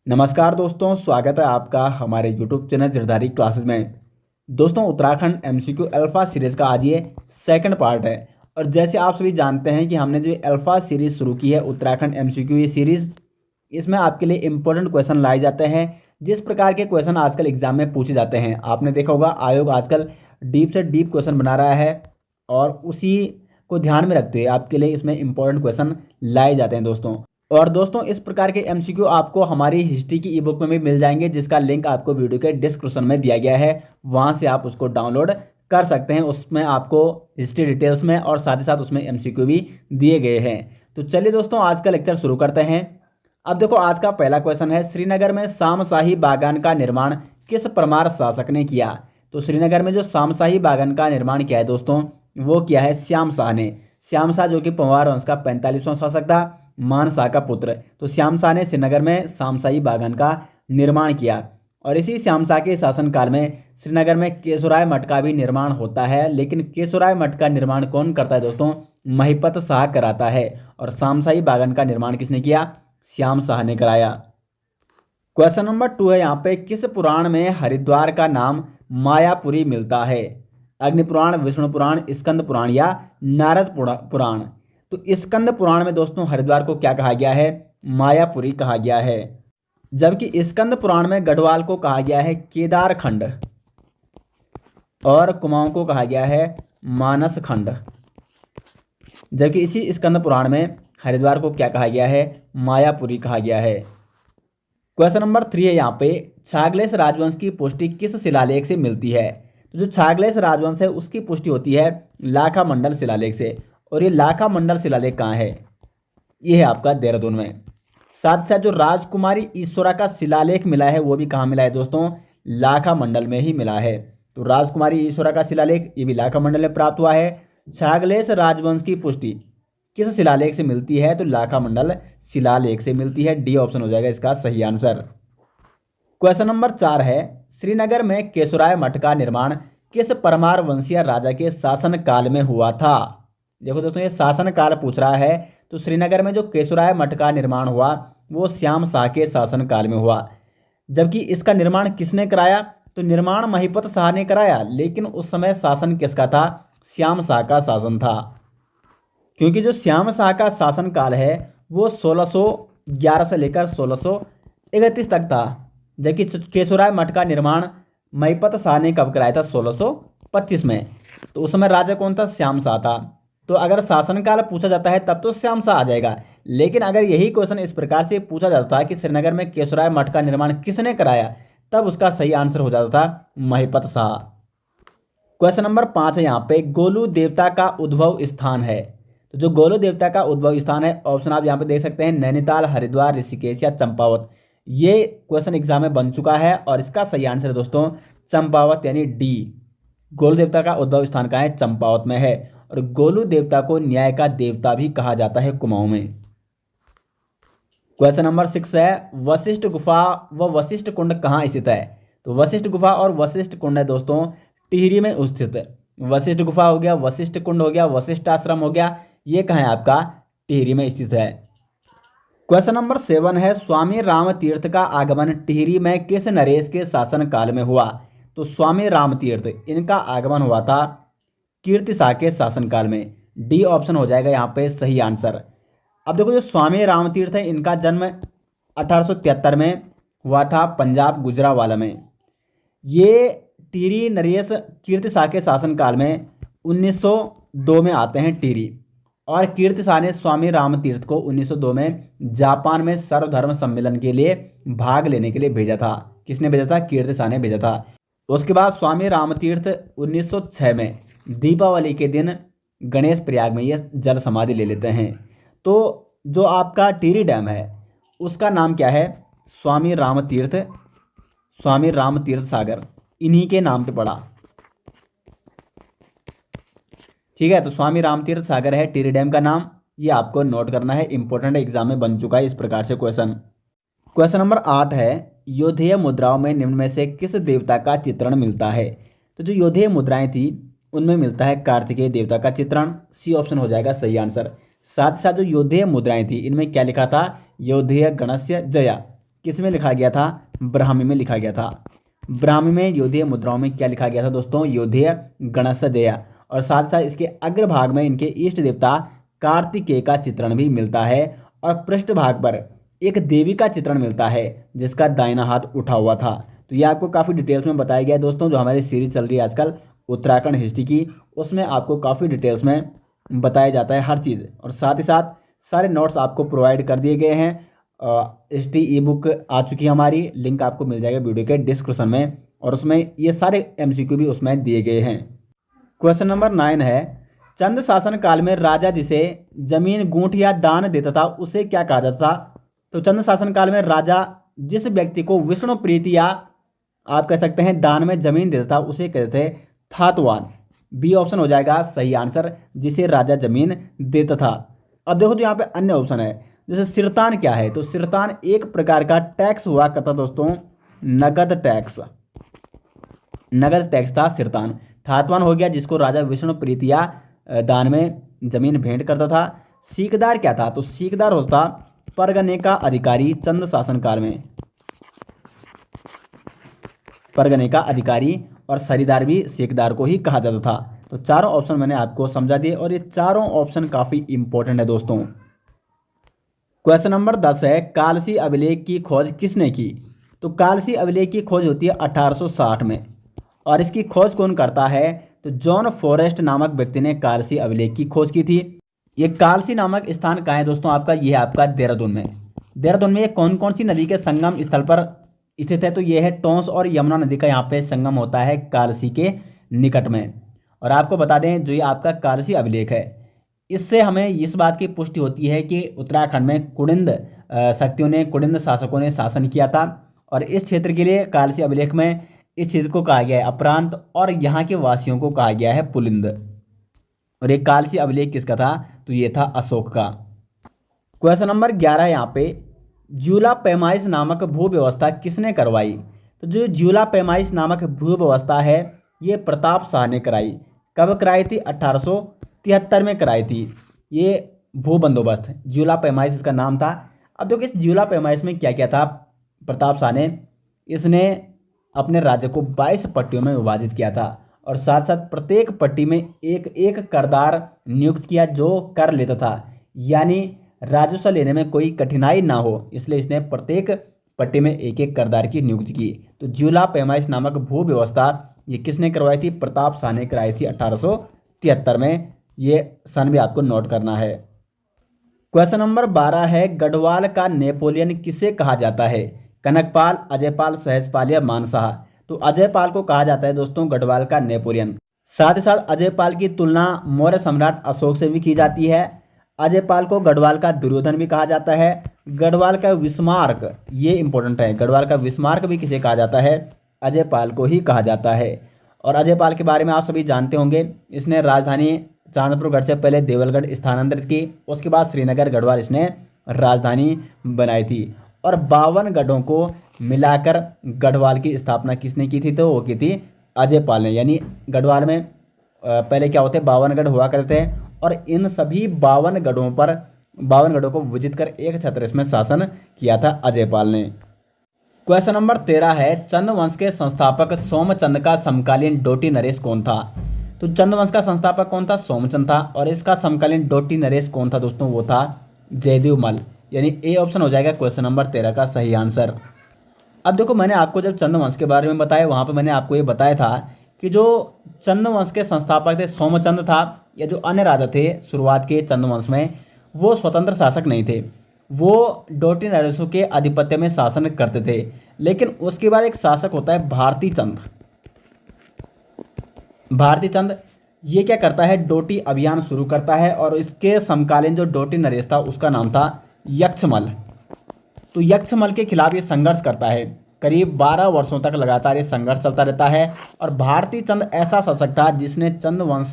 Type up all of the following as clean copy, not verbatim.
नमस्कार दोस्तों, स्वागत है आपका हमारे YouTube चैनल गिरधारी क्लासेस में। दोस्तों, उत्तराखंड एमसीक्यू अल्फा सीरीज़ का आज ये सेकंड पार्ट है। और जैसे आप सभी जानते हैं कि हमने जो अल्फा सीरीज़ शुरू की है उत्तराखंड एमसीक्यू ये सीरीज़, इसमें आपके लिए इंपॉर्टेंट क्वेश्चन लाए जाते हैं। जिस प्रकार के क्वेश्चन आजकल एग्जाम में पूछे जाते हैं, आपने देखा होगा आयोग आजकल डीप से डीप क्वेश्चन बना रहा है और उसी को ध्यान में रखते हुए आपके लिए इसमें इंपॉर्टेंट क्वेश्चन लाए जाते हैं दोस्तों। और दोस्तों, इस प्रकार के एमसीक्यू आपको हमारी हिस्ट्री की ई बुक में भी मिल जाएंगे, जिसका लिंक आपको वीडियो के डिस्क्रिप्शन में दिया गया है। वहां से आप उसको डाउनलोड कर सकते हैं। उसमें आपको हिस्ट्री डिटेल्स में और साथ ही साथ उसमें एमसीक्यू भी दिए गए हैं। तो चलिए दोस्तों, आज का लेक्चर शुरू करते हैं। अब देखो, आज का पहला क्वेश्चन है, श्रीनगर में शामशाही बागान का निर्माण किस परमार शासक ने किया। तो श्रीनगर में जो शामशाही बागान का निर्माण किया है दोस्तों, वो किया है श्याम शाह ने। श्याम शाह जो कि पंवार वंश का 45वां शासक था, मान शाह का पुत्र। तो श्याम शाह ने श्रीनगर में शामशाही बागान का निर्माण किया। और इसी श्याम शाह के शासनकाल में श्रीनगर में केशोराय मठ का भी निर्माण होता है। लेकिन केशोराय मठ का निर्माण कौन करता है दोस्तों? महिपत शाह कराता है। और शामशाही बागान का निर्माण किसने किया? श्याम शाह ने कराया। क्वेश्चन नंबर 2 है यहाँ पे, किस पुराण में हरिद्वार का नाम मायापुरी मिलता है? अग्नि पुराण, विष्णु पुराण, स्कंद पुराण या नारद पुराण। तो स्कंद पुराण में दोस्तों हरिद्वार को क्या कहा गया है? मायापुरी कहा गया है। जबकि स्कंद पुराण में गढ़वाल को कहा गया है केदार खंड और कुमाऊं को कहा गया है मानस खंड। जबकि इसी स्कंद पुराण में हरिद्वार को क्या कहा गया है? मायापुरी कहा गया है। क्वेश्चन नंबर 3 है यहाँ पे, छागलेश राजवंश की पुष्टि किस शिलालेख से मिलती है? तो जो छागलेश राजवंश है उसकी पुष्टि होती है लाखा मंडल शिलालेख से। और ये लाखा मंडल शिलालेख कहाँ है? ये है आपका देहरादून में। साथ साथ जो राजकुमारी ईश्वरा का शिलालेख मिला है वो भी कहाँ मिला है दोस्तों? लाखा मंडल में ही मिला है। तो राजकुमारी ईश्वरा का शिलालेख ये भी लाखा मंडल में प्राप्त हुआ है। छागलेश राजवंश की पुष्टि किस शिलालेख से मिलती है? तो लाखा मंडल शिलालेख से मिलती है। डी ऑप्शन हो जाएगा इसका सही आंसर। क्वेश्चन नंबर 4 है, श्रीनगर में केशोराय मठ का निर्माण किस परमार वंशीय राजा के शासन काल में हुआ था? देखो दोस्तों, ये शासन काल पूछ रहा है। तो श्रीनगर में जो केशोराय मठ का निर्माण हुआ वो श्याम शाह के शासन काल में हुआ। जबकि इसका निर्माण किसने कराया? तो निर्माण महिपत शाह ने कराया। लेकिन उस समय शासन किसका था? श्याम शाह का शासन था। क्योंकि जो श्याम शाह का शासन काल है वो 1611 से लेकर 1631 तक था। जबकि केशोराय मठ का निर्माण महिपत शाह ने कब कराया था? 1625 में। तो उस समय राजा कौन था? श्याम शाह था। तो अगर शासनकाल पूछा जाता है तब तो श्याम शाह आ जाएगा। लेकिन अगर यही क्वेश्चन इस प्रकार से पूछा जाता है कि श्रीनगर में केशोराय मठ का निर्माण किसने कराया, तब उसका सही आंसर हो जाता था महिपत शाह। क्वेश्चन नंबर 5 है यहाँ पे, गोलू देवता का उद्भव स्थान है। तो जो गोलू देवता का उद्भव स्थान है, ऑप्शन आप यहाँ पे देख सकते हैं, नैनीताल, हरिद्वार, ऋषिकेश या चंपावत। ये क्वेश्चन एग्जाम में बन चुका है और इसका सही आंसर है दोस्तों चंपावत यानी डी। गोलू देवता का उद्भव स्थान कहाँ है? चंपावत में है। और गोलू देवता को न्याय का देवता भी कहा जाता है कुमाऊं में। क्वेश्चन नंबर 6 है, वशिष्ठ गुफा व वशिष्ठ कुंड कहाँ स्थित है? तो वशिष्ठ गुफा और वशिष्ठ कुंड है दोस्तों टिहरी में स्थित है। वशिष्ठ गुफा हो गया, वशिष्ठ कुंड हो गया, वशिष्ठ आश्रम हो गया, ये कहाँ है? आपका टिहरी में स्थित है। क्वेश्चन नंबर 7 है, स्वामी राम तीर्थ का आगमन टिहरी में किस नरेश के शासन काल में हुआ? तो स्वामी राम तीर्थ इनका आगमन हुआ था कीर्ति शाह के शासनकाल में। डी ऑप्शन हो जाएगा यहाँ पे सही आंसर। अब देखो, जो स्वामी राम तीर्थ है इनका जन्म 1873 में हुआ था पंजाब गुजरावाला में। ये टिहरी नरेश कीर्ति शाह के शासनकाल में 1902 में आते हैं टिहरी। और कीर्ति शाह ने स्वामी राम तीर्थ को 1902 में जापान में सर्वधर्म सम्मेलन के लिए भाग लेने के लिए भेजा था। किसने भेजा था? कीर्ति शाह ने भेजा था। उसके बाद स्वामी राम तीर्थ 1906 में दीपावली के दिन गणेश प्रयाग में ये जल समाधि ले लेते हैं। तो जो आपका टिहरी डैम है उसका नाम क्या है? स्वामी राम तीर्थ सागर, इन्हीं के नाम पे पड़ा। ठीक है, तो स्वामी राम तीर्थ सागर है टिहरी डैम का नाम। ये आपको नोट करना है, इंपॉर्टेंट एग्जाम में बन चुका है इस प्रकार से क्वेश्चन। क्वेश्चन नंबर 8 है, योधेय मुद्राओं में निम्न में से किस देवता का चित्रण मिलता है? तो जो योधेय मुद्राएं थी उनमें मिलता है कार्तिकेय देवता का चित्रण। सी ऑप्शन हो जाएगा सही आंसर। साथ ही साथ जो योधेय मुद्राएं थी इनमें क्या लिखा था? योधेय गणस्य जया। किस में लिखा गया था? ब्राह्मी में लिखा गया था। ब्राह्मी में योधेय मुद्राओं में क्या लिखा गया था दोस्तों? योधेय गणेशजय। और साथ साथ इसके अग्रभाग में इनके इष्ट देवता कार्तिकेय का चित्रण भी मिलता है और पृष्ठभाग पर एक देवी का चित्रण मिलता है जिसका दाहिना हाथ उठा हुआ था। तो ये आपको काफ़ी डिटेल्स में बताया गया है दोस्तों। जो हमारी सीरीज चल रही है आजकल उत्तराखंड हिस्ट्री की, उसमें आपको काफ़ी डिटेल्स में बताया जाता है हर चीज़, और साथ ही साथ सारे नोट्स आपको प्रोवाइड कर दिए गए हैं। हिस्ट्री ई बुक आ चुकी है हमारी, लिंक आपको मिल जाएगा वीडियो के डिस्क्रिप्शन में, और उसमें ये सारे MCQ भी उसमें दिए गए हैं। क्वेश्चन नंबर 9 है, चंद शासन काल में राजा जिसे जमीन गूंठ या दान देता था उसे क्या कहा जाता था? तो चंद शासन काल में राजा जिस व्यक्ति को विष्णु प्रीति या आप कह सकते हैं दान में जमीन देता था उसे कहते थे थातवान। बी ऑप्शन हो जाएगा सही आंसर, जिसे राजा जमीन देता था। अब देखो जो यहाँ पे अन्य ऑप्शन है, जैसे सिरतान क्या है? तो सिरतान एक प्रकार का टैक्स हुआ करता दोस्तों, नगद टैक्स। नगद टैक्स था सिरतान। थातवान हो गया जिसको राजा विष्णु प्रीति या दान में जमीन भेंट करता था। सीकदार क्या था? तो सीकदार होता परगने का अधिकारी चंद शासन काल में, परगने का अधिकारी, और सरीदार भी सीकदार को ही कहा जाता था। तो चारों ऑप्शन मैंने आपको समझा दिए और ये चारों ऑप्शन काफ़ी इंपॉर्टेंट है दोस्तों। क्वेश्चन नंबर 10 है, कालसी अभिलेख की खोज किसने की? तो कालसी अभिलेख की खोज होती है 1860 में, और इसकी खोज कौन करता है? तो जॉन फॉरेस्ट नामक व्यक्ति ने कालसी अभिलेख की खोज की थी। ये कालसी नामक स्थान कहाँ है दोस्तों आपका? ये है आपका देहरादून में। देहरादून में ये कौन कौन सी नदी के संगम स्थल पर स्थित है? तो ये है टोंस और यमुना नदी का यहाँ पे संगम होता है कालसी के निकट में। और आपको बता दें जो ये आपका कालसी अभिलेख है, इससे हमें इस बात की पुष्टि होती है कि उत्तराखंड में कुड़िंद शक्तियों ने, कुड़िंद शासकों ने शासन किया था, और इस क्षेत्र के लिए कालसी अभिलेख में इस क्षेत्र को कहा गया है अपरांत, और यहाँ के वासियों को कहा गया है पुलिंद। और ये कालसी अभिलेख किसका था? तो ये था अशोक का। क्वेश्चन नंबर 11 यहाँ पे, ज्यूला पैमाइश नामक भू व्यवस्था किसने करवाई? तो जो ज्यूला पैमाइश नामक भू व्यवस्था है ये प्रताप शाह ने कराई। कब कराई थी? 1873 में कराई थी ये भू बंदोबस्त। ज्यूला पैमाइश इसका नाम था। अब देखो इस ज्यूला पैमाइश में क्या क्या था प्रताप शाह ने? इसने अपने राज्य को 22 पट्टियों में विभाजित किया था, और साथ साथ प्रत्येक पट्टी में एक एक करदार नियुक्त किया जो कर लेता था, यानी राजस्व लेने में कोई कठिनाई ना हो, इसलिए इसने प्रत्येक पट्टी में एक एक करदार की नियुक्ति की। तो ज्यूला पैमाइश नामक भू व्यवस्था ये किसने करवाई थी? प्रताप शाह ने कराई थी 1873 में। ये सन भी आपको नोट करना है। क्वेश्चन नंबर 12 है, गढ़वाल का नेपोलियन किसे कहा जाता है? कनकपाल, अजयपाल, सहजपाल या मानशाह? तो अजयपाल को कहा जाता है दोस्तों गढ़वाल का नेपोलियन। साथ ही साथ अजयपाल की तुलना मौर्य सम्राट अशोक से भी की जाती है। अजयपाल को गढ़वाल का दुर्योधन भी कहा जाता है। गढ़वाल का विस्मार्क, ये इंपॉर्टेंट है, गढ़वाल का विस्मार्क भी किसे कहा जाता है? अजयपाल को ही कहा जाता है। और अजयपाल के बारे में आप सभी जानते होंगे, इसने राजधानी चांदपुरगढ़ से पहले देवलगढ़ स्थानांतरित की, उसके बाद श्रीनगर गढ़वाल इसने राजधानी बनाई थी। और 52 गढ़ों को मिलाकर गढ़वाल की स्थापना किसने की थी? तो वो की थी अजयपाल ने। यानी गढ़वाल में पहले क्या होते 52 गढ़ हुआ करते हैं, और इन सभी 52 गढ़ों को विजित कर एक छत्र इसमें शासन किया था अजयपाल ने। क्वेश्चन नंबर 13 है, चंद वंश के संस्थापक सोमचंद का समकालीन डोटी नरेश कौन था? तो चंद वंश का संस्थापक कौन था? सोमचंद था। और इसका समकालीन डोटी नरेश कौन था दोस्तों? वो था जयदेव मल। यानी ए ऑप्शन हो जाएगा क्वेश्चन नंबर 13 का सही आंसर। अब देखो मैंने आपको जब चंद वंश के बारे में बताया, वहाँ पे मैंने आपको ये बताया था कि जो चंद वंश के संस्थापक थे सोमचंद था, या जो अन्य राजा थे शुरुआत के चंद वंश में, वो स्वतंत्र शासक नहीं थे, वो डोटी नरेशों के आधिपत्य में शासन करते थे। लेकिन उसके बाद एक शासक होता है भारती चंद। भारती चंद ये क्या करता है? डोटी अभियान शुरू करता है, और इसके समकालीन जो डोटी नरेश था उसका नाम था यक्षमल। तो यक्षमल के खिलाफ ये संघर्ष करता है। करीब 12 वर्षों तक लगातार ये संघर्ष चलता रहता है। और भारती चंद ऐसा शासक था जिसने चंद वंश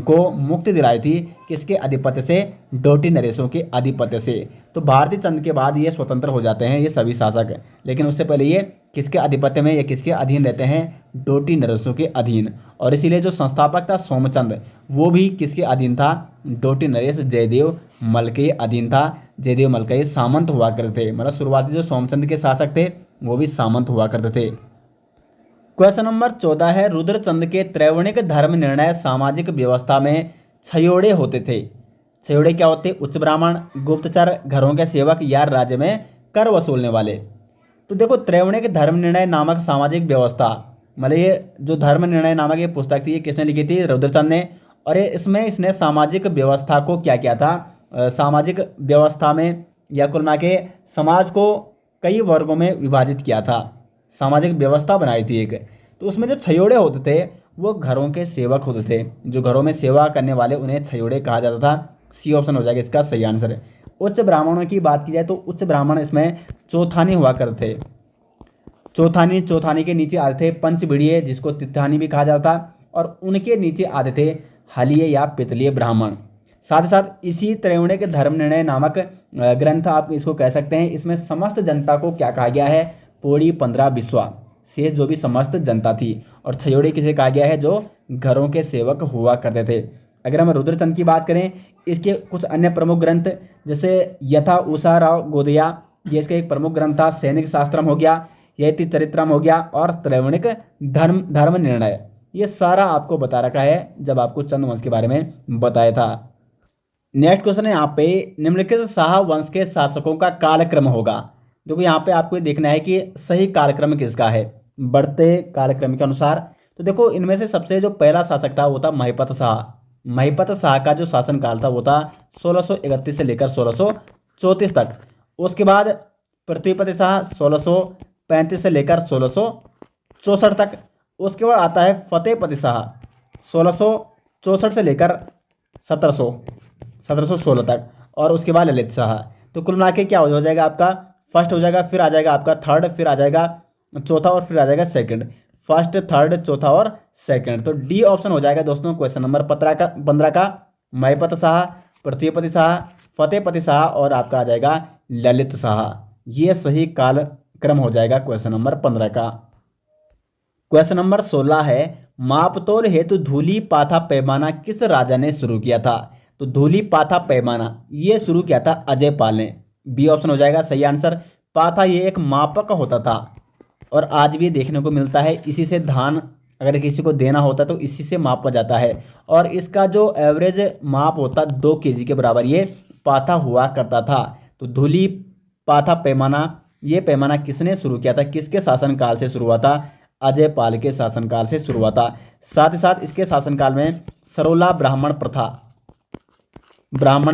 को मुक्ति दिलाई थी किसके आधिपत्य से? डोटी नरेशों के आधिपत्य से। तो भारती चंद के बाद ये स्वतंत्र हो जाते हैं ये सभी शासक, लेकिन उससे पहले ये किसके आधिपत्य में या किसके अधीन रहते हैं? डोटी नरेशों के अधीन। और इसीलिए जो संस्थापक था सोमचंद वो भी किसके अधीन था? डोटी नरेश जयदेव मल के अधीन था, जयदेव मल का, ये सामंत हुआ करते थे। मतलब शुरुआती जो सोमचंद के शासक थे वो भी सामंत हुआ करते थे। क्वेश्चन नंबर 14 है, रुद्रचंद के त्रैवणिक धर्म निर्णय सामाजिक व्यवस्था में छयोड़े होते थे। छयोड़े क्या होते? उच्च ब्राह्मण, गुप्तचर, घरों के सेवक या राज्य में कर वसूलने वाले। तो देखो, त्रैवणिक धर्म निर्णय नामक सामाजिक व्यवस्था, मतलब ये जो धर्म निर्णय नामक ये पुस्तक थी, ये किसने लिखी थी? रुद्रचंद ने। और ये इसमें इसने सामाजिक व्यवस्था को क्या किया था? सामाजिक व्यवस्था में या कुल मिला के समाज को कई वर्गों में विभाजित किया था, सामाजिक व्यवस्था बनाई थी एक। तो उसमें जो छयोड़े होते थे वो घरों के सेवक होते थे, जो घरों में सेवा करने वाले उन्हें छयोड़े कहा जाता था। सी ऑप्शन हो जाएगा इसका सही आंसर। उच्च ब्राह्मणों की बात की जाए तो उच्च ब्राह्मण इसमें चौथानी हुआ करते थे। चौथानी के नीचे आते थे पंचभिड़िये, जिसको तिथानी भी कहा जाता था, और उनके नीचे आते थे हलीय या पितलीय ब्राह्मण। साथ ही साथ इसी त्रैवणिक धर्म निर्णय नामक ग्रंथ आप इसको कह सकते हैं, इसमें समस्त जनता को क्या कहा गया है? पोड़ी 15 बिस्वा, शेष जो भी समस्त जनता थी। और छयोड़े किसे कहा गया है? जो घरों के सेवक हुआ करते थे। अगर हम रुद्रचंद की बात करें, इसके कुछ अन्य प्रमुख ग्रंथ जैसे यथा उषा राव गोदया, ये इसका एक प्रमुख ग्रंथ था। सैनिक शास्त्रम हो गया, यति चरित्रम हो गया, और त्रैवणिक धर्म निर्णय, ये सारा आपको बता रखा है जब आपको चंद्रवंश के बारे में बताया था। नेक्स्ट क्वेश्चन है यहाँ पे, निम्नलिखित शाह वंश के शासकों का कालक्रम होगा। देखो यहाँ पे आपको देखना है कि सही कालक्रम किसका है बढ़ते कालक्रम के अनुसार। तो देखो, इनमें से सबसे जो पहला शासक था वो था महिपत शाह। महिपत शाह का जो शासनकाल था वो था 1631 से लेकर 1634 तक। उसके बाद पृथ्वीपति शाह 1635 से लेकर 1664 तक। उसके बाद आता है फतेहपति शाह 1664 से लेकर 1716 तक। और उसके बाद ललित शाह। तो कुल मिला के क्या हो जाएगा आपका? फर्स्ट हो जाएगा, फिर आ जाएगा आपका थर्ड, फिर आ जाएगा चौथा, और फिर आ जाएगा सेकंड। फर्स्ट, थर्ड, चौथा और सेकंड। तो डी ऑप्शन हो जाएगा दोस्तों क्वेश्चन नंबर 15 का महिपत शाह, पृथ्वीपति शाह, फतेहपति शाह और आपका आ जाएगा ललित शाह। ये सही कालक्रम हो जाएगा क्वेश्चन नंबर 15 का। क्वेश्चन नंबर 16 है, मापतोल हेतु धूली पाथा पैमाना किस राजा ने शुरू किया था? तो धूली पाथा पैमाना ये शुरू किया था अजय पाल ने। बी ऑप्शन हो जाएगा सही आंसर। पाथा ये एक मापक होता था और आज भी देखने को मिलता है। इसी से धान अगर किसी को देना होता तो इसी से मापा जाता है, और इसका जो एवरेज माप होता 2 kg के बराबर ये पाथा हुआ करता था। तो धूली पाथा पैमाना, ये पैमाना किसने शुरू किया था? किसके शासनकाल से शुरू हुआ था? अजय पाल के शासनकाल से शुरू हुआ था। साथ ही साथ इसके शासनकाल में सरोला ब्राह्मण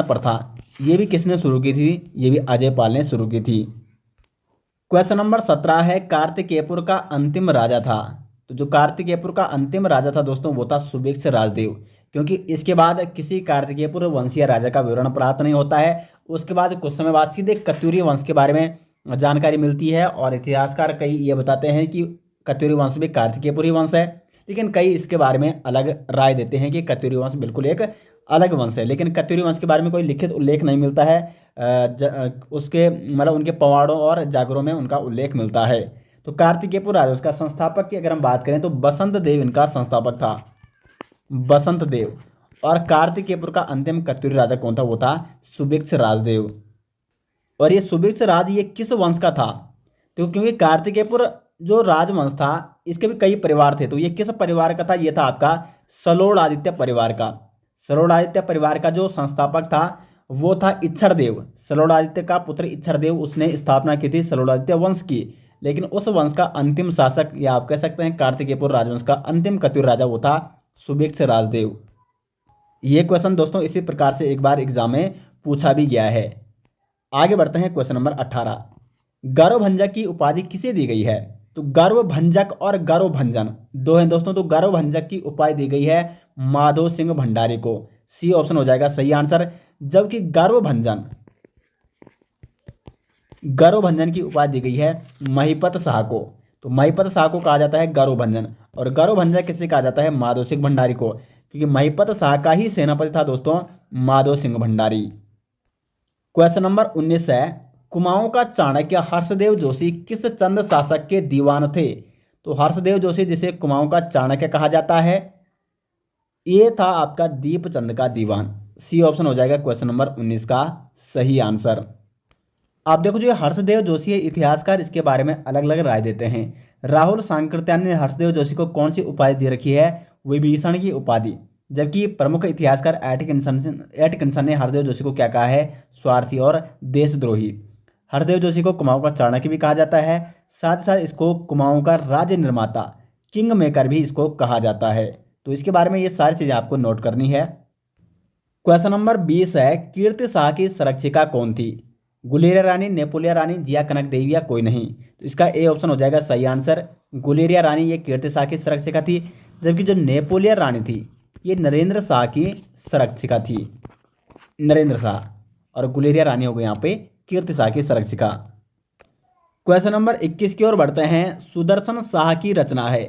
प्रथा ये भी किसने शुरू की थी? ये भी अजय पाल ने शुरू की थी। क्वेश्चन नंबर 17 है, कार्तिकेयपुर का अंतिम राजा था। तो जो कार्तिकेयपुर का अंतिम राजा था दोस्तों वो था सुभिक्ष राजदेव, क्योंकि इसके बाद किसी कार्तिकेयपुर वंशीय राजा का विवरण प्राप्त नहीं होता है। उसके बाद कुछ समय बाद सीधे कत्यूरी वंश के बारे में जानकारी मिलती है, और इतिहासकार कई ये बताते हैं कि कत्यूरी वंश भी कार्तिकेयपुरी वंश है, लेकिन कई इसके बारे में अलग राय देते हैं कि कत्यूरी वंश बिल्कुल एक अलग वंश है। लेकिन कत्यूरी वंश के बारे में कोई लिखित उल्लेख नहीं मिलता है। उसके मतलब उनके पवाड़ों और जागरों में उनका उल्लेख मिलता है। तो कार्तिकेयपुर राजा, उसका संस्थापक की अगर हम बात करें तो बसंत देव इनका संस्थापक था, बसंत देव। और कार्तिकेयपुर का अंतिम कत्यूरी राजा कौन था? वो था सुभिक्ष राजदेव। और ये सुभिक्ष राज ये किस वंश का था? तो क्योंकि कार्तिकेयपुर जो राजवंश था इसके भी कई परिवार थे, तो ये किस परिवार का था? ये था आपका सलोड़ आदित्य परिवार का। सलोड़ आदित्य परिवार का जो संस्थापक था वो था इच्छर देव। सलोड़ आदित्य का पुत्र इच्छर देव, उसने स्थापना की थी सलोड़ आदित्य वंश की। लेकिन उस वंश का अंतिम शासक या आप कह सकते हैं कार्तिकेयपुर राजवंश का अंतिम कत्यूरी राजा वो था सुभिक्ष राजदेव। ये क्वेश्चन दोस्तों इसी प्रकार से एक बार एग्जाम में पूछा भी गया है। आगे बढ़ते हैं क्वेश्चन नंबर 18, गौरवभंजक की उपाधि किसे दी गई है? तो गौरवभंजक और गौरवभंजन दो हैं दोस्तों। तो गौरवभंजक की उपाधि दी गई है माधो सिंह भंडारी को। सी ऑप्शन हो जाएगा सही आंसर। जबकि गौरवभंजन की उपाधि दी गई है महिपत शाह को। तो महिपत शाह को कहा जाता है गौरवभंजन, और गौरवभंजक किसे कहा जाता है? माधो सिंह भंडारी को, क्योंकि महिपत शाह का ही सेनापति था दोस्तों माधो सिंह भंडारी। क्वेश्चन नंबर 19 है, कुमाऊं का चाणक्य हर्षदेव जोशी किस चंद शासक के दीवान थे? तो हर्षदेव जोशी जिसे कुमाऊं का चाणक्य कहा जाता है, ये था आपका दीपचंद का दीवान। सी ऑप्शन हो जाएगा क्वेश्चन नंबर 19 का सही आंसर। आप देखो जो हर्षदेव जोशी है इतिहासकार, इसके बारे में अलग अलग राय देते हैं। राहुल सांकृत्यायन ने हर्षदेव जोशी को कौन सी उपाधि दे रखी है? विभीषण की उपाधि। जबकि प्रमुख इतिहासकार एटकिंसन ने हरदेव जोशी को क्या कहा है? स्वार्थी और देशद्रोही। हरदेव जोशी को कुमाऊं का चाणक्य भी कहा जाता है, साथ ही साथ इसको कुमाऊं का राज्य निर्माता, किंग मेकर भी इसको कहा जाता है। तो इसके बारे में ये सारी चीजें आपको नोट करनी है। क्वेश्चन नंबर 20 है, कीर्ति शाह की संरक्षिका कौन थी? गुलेरिया रानी, नेपोलिया रानी, जिया कनक देवी या कोई नहीं? तो इसका ए ऑप्शन हो जाएगा सही आंसर। गुलेरिया रानी ये कीर्ति शाह की संरक्षिका थी, जबकि जो नेपोलियन रानी थी ये नरेंद्र शाह की संरक्षिका थी। नरेंद्र शाह और गुलेरिया रानी हो गई यहाँ पे कीर्ति शाह की संरक्षिका। क्वेश्चन नंबर 21 की ओर बढ़ते हैं। सुदर्शन शाह की रचना है,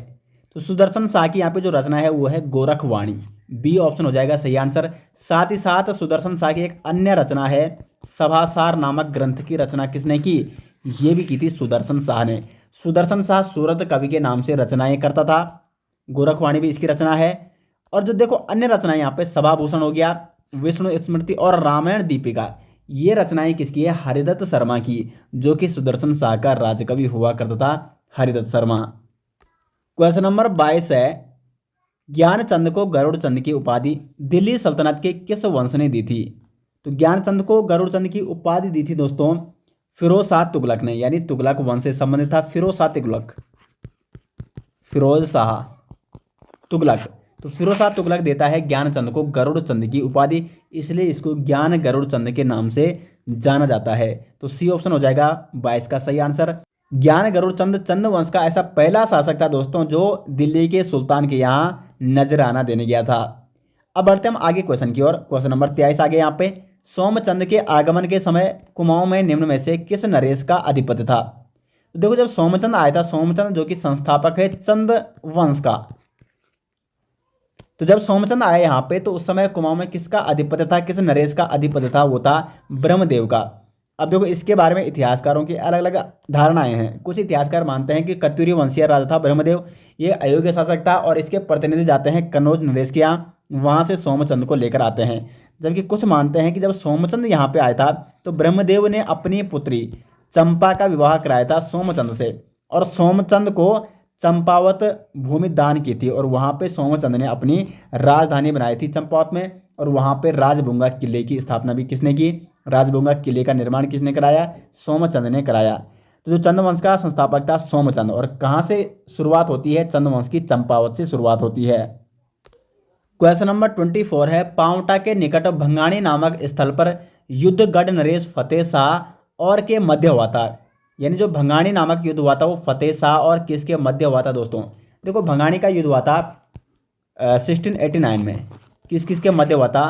तो सुदर्शन शाह की यहाँ पे जो रचना है वो है गोरखवाणी। बी ऑप्शन हो जाएगा सही आंसर। साथ ही साथ सुदर्शन शाह की एक अन्य रचना है सभासार नामक ग्रंथ की रचना किसने की? ये भी की थी सुदर्शन शाह ने। सुदर्शन शाह सूरत कवि के नाम से रचनाएं करता था। गोरखवाणी भी इसकी रचना है। और जो देखो अन्य रचनाएं यहाँ पे सभाभूषण हो गया, विष्णु स्मृति और रामायण दीपिका, ये रचनाएं किसकी है? हरिदत्त शर्मा की, जो कि सुदर्शन शाह का राजकवि हुआ करता था, हरिदत्त शर्मा। क्वेश्चन नंबर 22 है, ज्ञानचंद को गरुड़चंद की उपाधि दिल्ली सल्तनत के किस वंश ने दी थी? तो ज्ञानचंद को गरुड़चंद की उपाधि दी थी दोस्तों फिरोज शाह तुगलक ने, यानी तुगलक वंश से संबंधित था फिरोज शाह तुगलक, फिरोज शाह तुगलक। तो फिरोज शाह तुगलक देता है ज्ञानचंद को गरुड़चंद की उपाधि, इसलिए इसको ज्ञान गरुड़चंद के नाम से जाना जाता है। तो सी ऑप्शन हो जाएगा 22 का सही आंसर। ज्ञान गरुड़चंद चंद वंश का ऐसा पहला शासक था दोस्तों जो दिल्ली के सुल्तान के यहाँ नजराना देने गया था। अब बढ़ते हम आगे क्वेश्चन की ओर। क्वेश्चन नंबर 23 आगे यहाँ पे, सोमचंद के आगमन के समय कुमाऊं में निम्न में से किस नरेश का अधिपत्य था? तो देखो जब सोमचंद आया था, सोमचंद जो कि संस्थापक है चंद वंश का, तो जब सोमचंद आए यहाँ पे तो उस समय कुमाऊं में किसका अधिपत्य था, किस नरेश का अधिपत्य था? वो था ब्रह्मदेव का। अब देखो इसके बारे में इतिहासकारों की अलग अलग धारणाएं हैं। कुछ इतिहासकार मानते हैं कि कत्यूरी वंशीय राजा था ब्रह्मदेव, ये अयोग्य शासक था और इसके प्रतिनिधि जाते हैं कन्नौज नरेश के यहाँ, वहाँ से सोमचंद को लेकर आते हैं। जबकि कुछ मानते हैं कि जब सोमचंद यहाँ पे आया था तो ब्रह्मदेव ने अपनी पुत्री चंपा का विवाह कराया था सोमचंद से, और सोमचंद को चंपावत भूमि दान की थी, और वहाँ पे सोमचंद ने अपनी राजधानी बनाई थी चंपावत में, और वहाँ पे राजबुंगा किले की स्थापना भी किसने की? राजबुंगा किले का निर्माण किसने कराया? सोमचंद ने कराया। तो जो चंद्रवंश का संस्थापक था सोमचंद, और कहाँ से शुरुआत होती है? चंद्रवंश की चंपावत से शुरुआत होती है। क्वेश्चन नंबर 24 है, पांवटा के निकट भंगाणी नामक स्थल पर युद्ध गढ़ नरेश फतेह शाह और के मध्य हुआ था। यानी जो भंगाणी नामक युद्ध हुआ था वो फतेह शाह और किसके मध्य हुआ था दोस्तों? देखो भंगाणी का युद्ध हुआ था 1689 में। किस किस के मध्य हुआ था?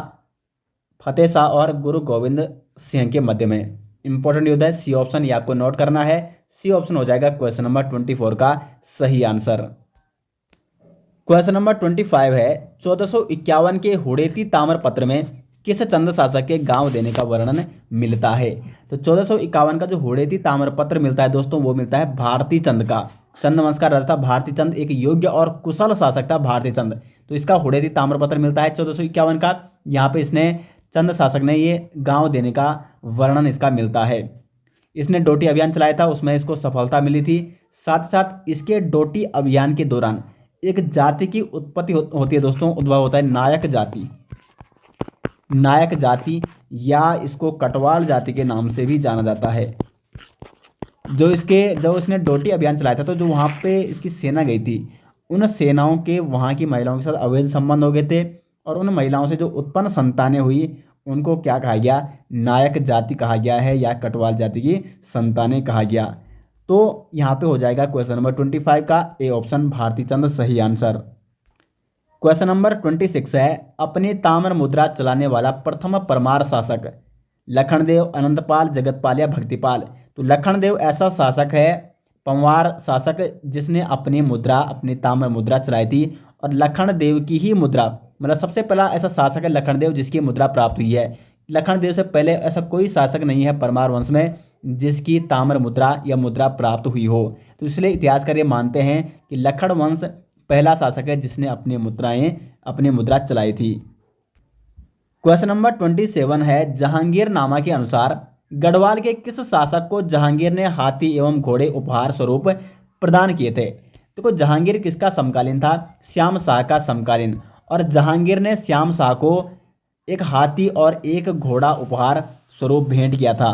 फतेह शाह और गुरु गोविंद सिंह के मध्य में। इंपॉर्टेंट युद्ध है, सी ऑप्शन ये आपको नोट करना है। सी ऑप्शन हो जाएगा क्वेश्चन नंबर 24 का सही आंसर। क्वेश्चन नंबर 25 है, 1451 के हुड़ेती ताम्रपत्र में किस चंद शासक के गांव देने का वर्णन मिलता है? तो 1451 का जो हुड़ेती ताम्रपत्र मिलता है दोस्तों वो मिलता है भारती चंद का। चंद वंश का राजा था भारती चंद, एक योग्य और कुशल शासक था भारती चंद। तो इसका हुड़ेती ताम्रपत्र मिलता है 1451 का। यहाँ पे इसने चंद शासक ने ये गांव देने का वर्णन इसका मिलता है। इसने डोटी अभियान चलाया था, उसमें इसको सफलता मिली थी। साथ साथ इसके डोटी अभियान के दौरान एक जाति की उत्पत्ति होती है दोस्तों, उद्भव होता है नायक जाति। नायक जाति या इसको कटवाल जाति के नाम से भी जाना जाता है। जब इसने डोटी अभियान चलाया था तो जो वहाँ पे इसकी सेना गई थी, उन सेनाओं के वहाँ की महिलाओं के साथ अवैध संबंध हो गए थे, और उन महिलाओं से जो उत्पन्न संतानें हुई उनको क्या कहा गया? नायक जाति कहा गया है, या कटवाल जाति की संतानें कहा गया। तो यहाँ पे हो जाएगा क्वेश्चन नंबर 25 का ए ऑप्शन भारती चंद सही आंसर। क्वेश्चन नंबर 26 है, अपनी ताम्र मुद्रा चलाने वाला प्रथम परमार शासक लखनदेव, अनंतपाल, जगतपाल या भक्तिपाल? तो लखनदेव ऐसा शासक है, पंवार शासक, जिसने अपनी ताम्र मुद्रा चलाई थी, और लखनदेव की ही मुद्रा, मतलब सबसे पहला ऐसा शासक है लखनदेव जिसकी मुद्रा प्राप्त हुई है। लखनदेव से पहले ऐसा कोई शासक नहीं है परमार वंश में जिसकी ताम्र मुद्रा या मुद्रा प्राप्त हुई हो। तो इसलिए इतिहासकार ये मानते हैं कि लखन वंश पहला शासक है जिसने अपनी मुद्रा चलाई थी। क्वेश्चन नंबर 27 है, जहांगीरनामा के अनुसार गढ़वाल के किस शासक को जहांगीर ने हाथी एवं घोड़े उपहार स्वरूप प्रदान किए थे? देखो, जहांगीर किसका समकालीन था? श्याम शाह का समकालीन। और जहांगीर ने श्याम शाह को एक हाथी और एक घोड़ा उपहार स्वरूप भेंट किया था।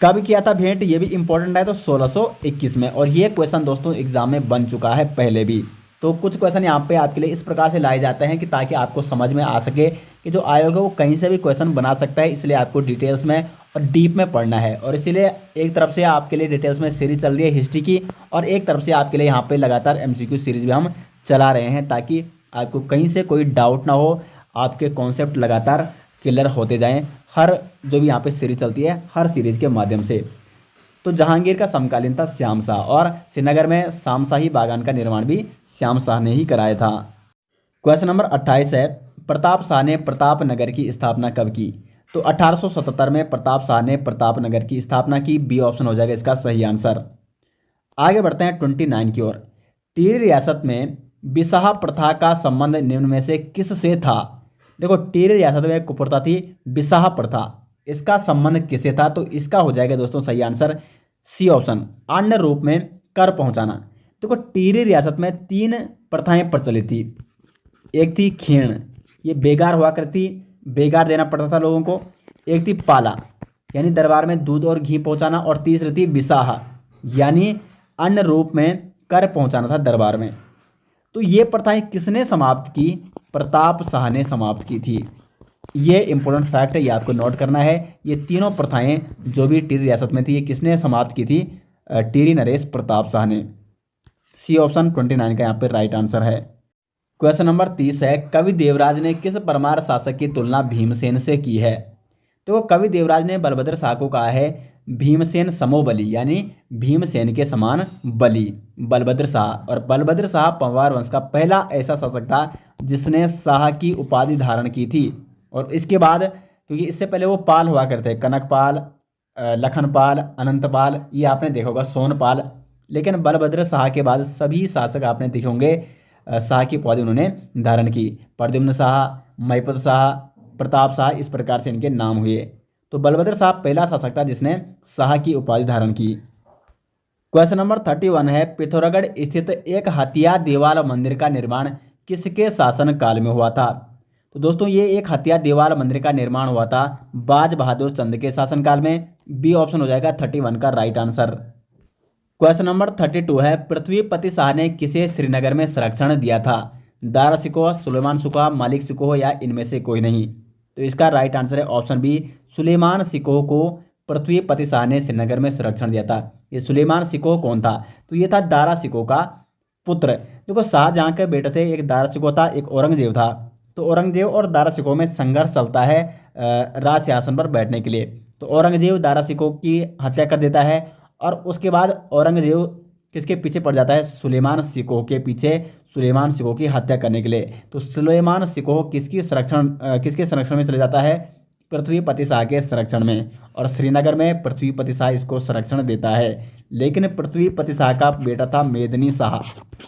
कब किया था भेंट, ये भी इंपॉर्टेंट है, तो 1621 में। और ये क्वेश्चन दोस्तों एग्जाम में बन चुका है पहले भी। तो कुछ क्वेश्चन यहाँ पे आपके लिए इस प्रकार से लाए जाते हैं कि ताकि आपको समझ में आ सके कि जो आयोग है वो कहीं से भी क्वेश्चन बना सकता है, इसलिए आपको डिटेल्स में और डीप में पढ़ना है। और इसीलिए एक तरफ से आपके लिए डिटेल्स में सीरीज चल रही है हिस्ट्री की, और एक तरफ से आपके लिए यहाँ पे लगातार MCQ सीरीज भी हम चला रहे हैं, ताकि आपको कहीं से कोई डाउट ना हो, आपके कॉन्सेप्ट लगातार क्लियर होते जाएं हर जो भी यहाँ पे सीरीज चलती है, हर सीरीज के माध्यम से। तो जहांगीर का समकालीन था श्याम शाह, और श्रीनगर में शामशाही बागान का निर्माण भी श्याम शाह ने ही कराया था। क्वेश्चन नंबर 28 है, प्रताप शाह ने प्रताप नगर की स्थापना कब की? तो 1877 में प्रताप शाह ने प्रताप नगर की स्थापना की। बी ऑप्शन हो जाएगा इसका सही आंसर। आगे बढ़ते हैं 29 की ओर। टिहरी रियासत में बिसाह प्रथा का संबंध निम्न में से किससे था? देखो, टिहरी रियासत में कुप्रथा थी बिसाह प्रथा, इसका संबंध किससे था? तो इसका हो जाएगा दोस्तों सही आंसर सी ऑप्शन, अन्य रूप में कर पहुंचाना। देखो, टिहरी रियासत में 3 प्रथाएं प्रचलित थी। एक थी खीण, ये बेगार हुआ करती, बेगार देना पड़ता था लोगों को। एक थी पाला, यानी दरबार में दूध और घी पहुंचाना। और तीसरी थी बिसाह, यानी अन्य रूप में कर पहुंचाना था दरबार में। तो ये प्रथाएं किसने समाप्त की? प्रताप शाह ने समाप्त की थी। ये इंपॉर्टेंट फैक्ट है, ये आपको नोट करना है। ये तीनों प्रथाएं जो भी टिहरी रियासत में थी, ये किसने समाप्त की थी? टिहरी नरेश प्रताप शाह ने। सी ऑप्शन 29 का यहाँ पे राइट आंसर है। क्वेश्चन नंबर 30 है, कवि देवराज ने किस परमार शासक की तुलना भीमसेन से की है? तो कवि देवराज ने बलभद्र शाह को कहा है भीमसेन समोबली, यानी भीमसेन के समान बली, बलभद्र शाह। और बलभद्र शाह पंवार वंश का पहला ऐसा शासक था जिसने शाह की उपाधि धारण की थी। और इसके बाद, क्योंकि इससे पहले वो पाल हुआ करते, कनकपाल, लखनपाल, अनंतपाल, ये आपने देखा होगा, सोनपाल। लेकिन बलभद्र शाह के बाद सभी शासक आपने देखे होंगे शाह की उपाधि उन्होंने धारण की। प्रद्युम्न शाह, महिपत शाह, प्रताप शाह, इस प्रकार से इनके नाम हुए। तो बलभद्र शाह पहला शासक था जिसने शाह की उपाधि धारण की। क्वेश्चन नंबर 31 है, पिथौरागढ़ स्थित एक हथिया देवाल मंदिर का निर्माण किसके शासन काल में हुआ था? तो दोस्तों, ये एक हथिया देवाल मंदिर का निर्माण हुआ था बाज बहादुर चंद के शासनकाल में। बी ऑप्शन हो जाएगा 31 का राइट आंसर। क्वेश्चन नंबर 32 है, पृथ्वीपति शाह ने किसे श्रीनगर में संरक्षण दिया था? दारा सिकोह, सुलेमान सिकोह, मालिक सिकोह, या इनमें से कोई नहीं? तो इसका राइट आंसर है ऑप्शन बी, सुलेमान सिकोह को पृथ्वीपति शाह ने श्रीनगर में संरक्षण दिया था। ये सुलेमान सिकोह कौन था? तो ये था दारा सिकोह का पुत्र। देखो, शाहजहां के बेटे थे, एक दारा सिकोह था, एक औरंगजेब था। तो औरंगजेब और दारा सिकोह में संघर्ष चलता है राज सिंहासन पर बैठने के लिए। तो औरंगजेब दारा सिकोह की हत्या कर देता है, और उसके बाद औरंगजेब किसके पीछे पड़ जाता है? सुलेमान सिकोह के पीछे, सुलेमान सिकोह की हत्या करने के लिए। तो सुलेमान सिकोह किसके संरक्षण में चले जाता है? पृथ्वीपति शाह के संरक्षण में। और श्रीनगर में पृथ्वीपति शाह इसको संरक्षण देता है। लेकिन पृथ्वीपति शाह का बेटा था मेदिनी शाह,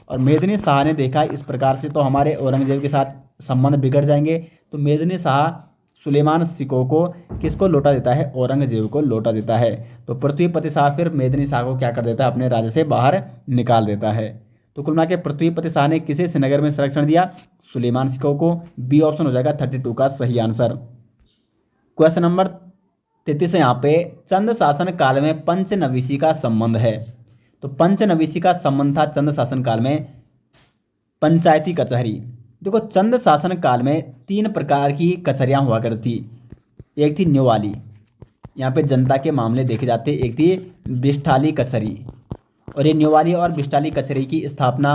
और मेदिनी शाह ने देखा इस प्रकार से तो हमारे औरंगजेब के साथ संबंध बिगड़ जाएंगे। तो मेदिनी शाह सुलेमान सिकोह को किसको लौटा देता है? औरंगजेब को लौटा देता है। तो पृथ्वीपति शाह फिर मेदिनी शाह को क्या कर देता है? अपने राज्य से बाहर निकाल देता है। तो कुल मिला के पृथ्वीपति शाह ने किसे श्रीनगर में संरक्षण दिया? सुलेमान सिकोह को। बी ऑप्शन हो जाएगा 32 का सही आंसर। क्वेश्चन नंबर 33 है, यहाँ पे चंद शासन काल में पंचनवीसी का संबंध है। तो पंचनवीसी का संबंध था चंद शासन काल में पंचायती कचहरी। देखो, चंद शासन काल में 3 प्रकार की कचहरियाँ हुआ करती। एक थी न्योवाली, यहाँ पे जनता के मामले देखे जाते। एक थी बिष्ठाली कचहरी, और ये न्योवाली और बिष्ठाली कचहरी की स्थापना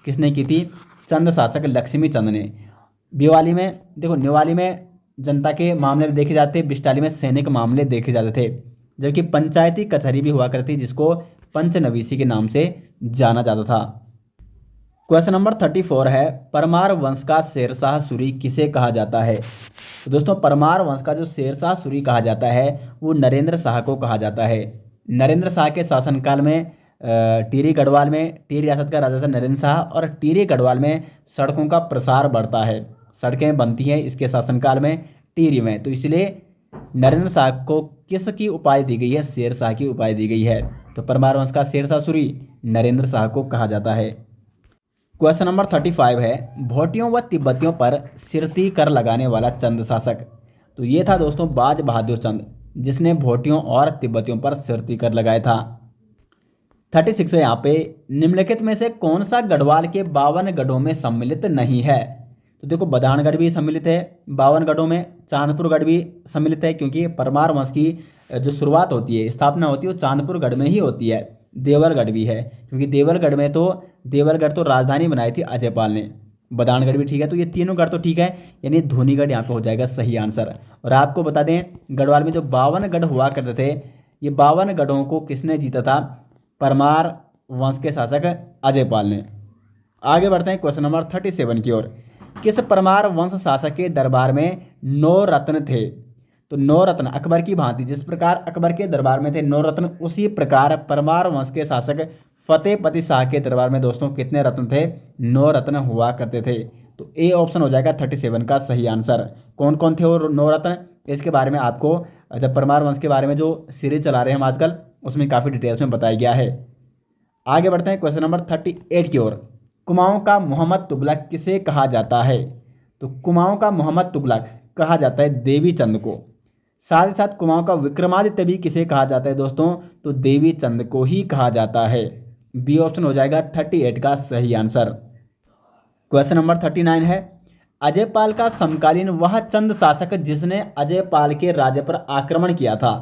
किसने की थी? चंद शासक लक्ष्मी चंद ने। न्योवाली में जनता के मामले देखे जाते, बिष्ठाली में सैनिक मामले देखे जाते थे। जबकि पंचायती कचहरी भी हुआ करती जिसको पंचनवीसी के नाम से जाना जाता था। क्वेश्चन नंबर 34 है, परमार वंश का शेरशाह सूरी किसे कहा जाता है? तो दोस्तों, परमार वंश का जो शेरशाह सूरी कहा जाता है वो नरेंद्र शाह को कहा जाता है। नरेंद्र शाह के शासनकाल में टिहरी गढ़वाल में, टिहरी रियासत का राजा था नरेंद्र शाह, और टिहरी गढ़वाल में सड़कों का प्रसार बढ़ता है, सड़कें बनती हैं इसके शासनकाल में। टिहरी में। तो इसलिए नरेंद्र शाह को किसकी उपाधि दी गई है? शेर शाह की उपाधि दी गई है। तो परमार वंश का शेर शाह सूरी नरेंद्र शाह को कहा जाता है। क्वेश्चन नंबर 35 है, भोटियों व तिब्बतियों पर सिरती कर लगाने वाला चंद शासक। तो ये था दोस्तों बाज बहादुर चंद, जिसने भोटियों और तिब्बतियों पर सिरती कर लगाया था। 36 है यहाँ पे, निम्नलिखित में से कौन सा गढ़वाल के 52 गढ़ों में सम्मिलित नहीं है? तो देखो बदानगढ़ भी सम्मिलित है 52 गढ़ों में, चांदपुरगढ़ भी सम्मिलित है, क्योंकि परमार वंश की जो शुरुआत होती है, स्थापना होती है, वो चांदपुरगढ़ में ही होती है। देवलगढ़ भी है, क्योंकि देवलगढ़ तो राजधानी बनाई थी अजयपाल ने। बदानगढ़ भी ठीक है। तो ये तीनों गढ़ तो ठीक है, यानी धोनीगढ़ यहाँ पे हो जाएगा सही आंसर। और आपको बता दें, गढ़वाल में जो 52 गढ़ हुआ करते थे, ये 52 गढ़ों को किसने जीता था? परमार वंश के शासक अजयपाल ने। आगे बढ़ते हैं क्वेश्चन नंबर 37 की ओर। किस परमार वंश शासक के दरबार में 9 रत्न थे? तो 9 रत्न अकबर की भांति, जिस प्रकार अकबर के दरबार में थे 9 रत्न, उसी प्रकार परमार वंश के शासक फतेहपति शाह के दरबार में दोस्तों कितने रत्न थे? 9 रत्न हुआ करते थे। तो ए ऑप्शन हो जाएगा 37 का सही आंसर। कौन कौन थे वो 9 रत्न? इसके बारे में आपको जब परमार वंश के बारे में जो सीरीज चला रहे हैं हम आजकल, उसमें काफ़ी डिटेल्स में बताया गया है। आगे बढ़ते हैं क्वेश्चन नंबर 38 की ओर। कुमाऊं का मोहम्मद तुगलक किसे कहा जाता है? तो कुमाऊं का मोहम्मद तुगलक कहा जाता है देवी चंद को। साथ ही साथ कुमाऊं का विक्रमादित्य भी किसे कहा जाता है दोस्तों? तो देवी चंद को ही कहा जाता है। बी ऑप्शन हो जाएगा 38 का सही आंसर। क्वेश्चन नंबर 39 है, अजयपाल का समकालीन वह चंद शासक जिसने अजयपाल के राज्य पर आक्रमण किया था।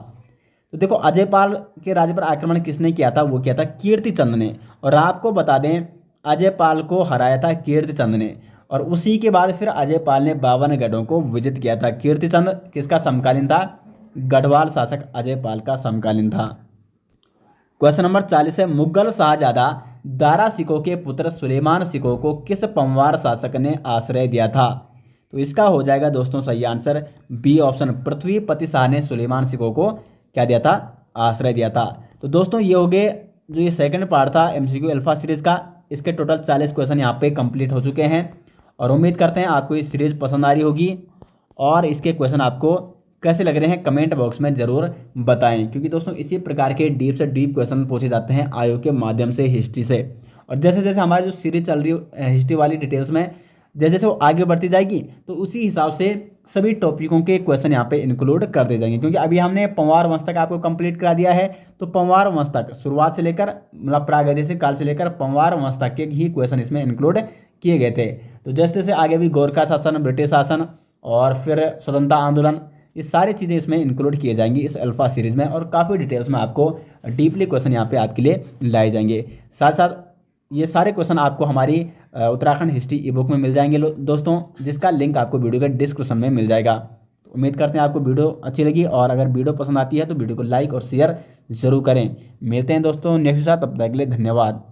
तो देखो अजयपाल के राज्य पर आक्रमण किसने किया था? वो किया था कीर्तिचंद ने। और आपको बता दें, अजयपाल को हराया था कीर्तिचंद ने, और उसी के बाद फिर अजयपाल ने 52 गढ़ों को विजित किया था। कीर्तिचंद किसका समकालीन था? गढ़वाल शासक अजयपाल का समकालीन था। क्वेश्चन नंबर 40 है, मुगल शाहजादा दारा सिकोह के पुत्र सुलेमान सिकोह को किस पंवार शासक ने आश्रय दिया था? तो इसका हो जाएगा दोस्तों सही आंसर बी ऑप्शन, पृथ्वीपति शाह ने सुलेमान सिकोह को क्या दिया था? आश्रय दिया था। तो दोस्तों ये हो गए जो ये सेकंड पार्ट था एमसीक्यू अल्फा सीरीज का। इसके टोटल 40 क्वेश्चन यहाँ पे कंप्लीट हो चुके हैं, और उम्मीद करते हैं आपको ये सीरीज पसंद आ रही होगी। और इसके क्वेश्चन आपको कैसे लग रहे हैं कमेंट बॉक्स में ज़रूर बताएं, क्योंकि दोस्तों इसी प्रकार के डीप से डीप क्वेश्चन पूछे जाते हैं आयोग के माध्यम से हिस्ट्री से। और जैसे जैसे हमारी जो सीरीज चल रही है हिस्ट्री वाली डिटेल्स में, जैसे जैसे वो आगे बढ़ती जाएगी, तो उसी हिसाब से सभी टॉपिकों के क्वेश्चन यहाँ पे इंक्लूड कर दिए जाएंगे। क्योंकि अभी हमने पंवार वंश तक आपको कंप्लीट करा दिया है, तो पंवार वंश तक शुरुआत से लेकर मतलब प्रागैतिहासिक काल से लेकर पंवार वंश तक के ही क्वेश्चन इसमें इंक्लूड किए गए थे। तो जैसे जैसे आगे भी गोरखा शासन, ब्रिटिश शासन और फिर स्वतंत्रता आंदोलन, ये सारी चीज़ें इसमें इंक्लूड किए जाएंगी इस अल्फा सीरीज में, और काफ़ी डिटेल्स में आपको डीपली क्वेश्चन यहाँ पे आपके लिए लाए जाएंगे। साथ साथ ये सारे क्वेश्चन आपको हमारी उत्तराखंड हिस्ट्री ई बुक में मिल जाएंगे दोस्तों, जिसका लिंक आपको वीडियो के डिस्क्रिप्शन में मिल जाएगा। तो उम्मीद करते हैं आपको वीडियो अच्छी लगी, और अगर वीडियो पसंद आती है तो वीडियो को लाइक और शेयर जरूर करें। मिलते हैं दोस्तों नेक्स्ट साथ, तब तक के लिए धन्यवाद।